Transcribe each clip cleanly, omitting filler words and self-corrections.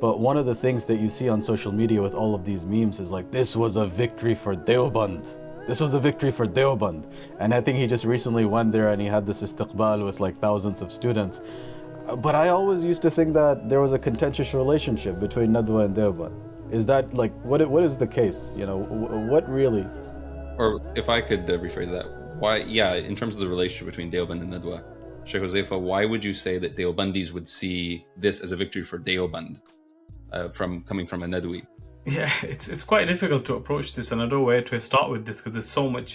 But one of the things that you see on social media with all of these memes is like, this was a victory for Deoband. This was a victory for Deoband. And I think he just recently went there and he had this istiqbal with like thousands of students. But I always used to think that there was a contentious relationship between Nadwa and Deoband. Is that like, what is the case? You know, what really? Or if I could rephrase that, why, yeah, in terms of the relationship between Deoband and Nadwa, Shaykh Huzaifah, why would you say that Deobandis would see this as a victory for Deoband from coming from a Nadwi? Yeah, it's quite difficult to approach this, and I don't know where to start with this because there's so many.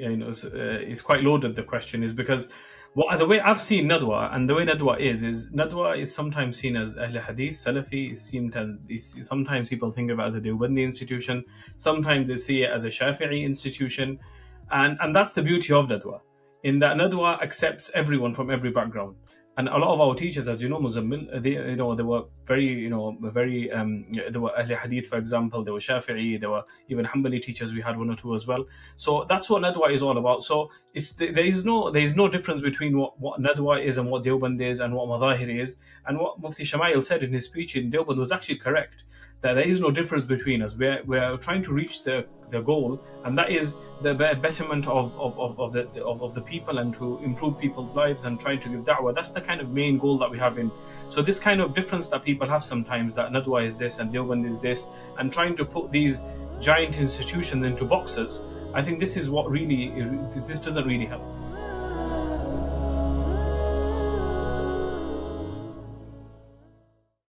You know, it's quite loaded. The question is because the way I've seen Nadwa and the way Nadwa is Nadwa is sometimes seen as Ahl Hadith, Salafi. Sometimes people think of it as a Deobandi institution. Sometimes they see it as a Shafi'i institution, and that's the beauty of Nadwa. In that Nadwa accepts everyone from every background. And a lot of our teachers, as you know, Muzammil, they were very, there were Ahl Hadith, for example, there were Shafi'i, there were even Hanbali teachers, we had one or two as well. So that's what Nadwa is all about. So there is no difference between what Nadwa is and what Deoband is and what Madahir is. And what Mufti Shama'il said in his speech in Deoband was actually correct, that there is no difference between us. We're trying to reach the goal, and that is the betterment of the people and to improve people's lives and trying to give da'wah. That's the kind of main goal that we have in. So this kind of difference that people have sometimes, that Nadwa is this and Deoband is this, and trying to put these giant institutions into boxes, I think this is what really, this doesn't really help.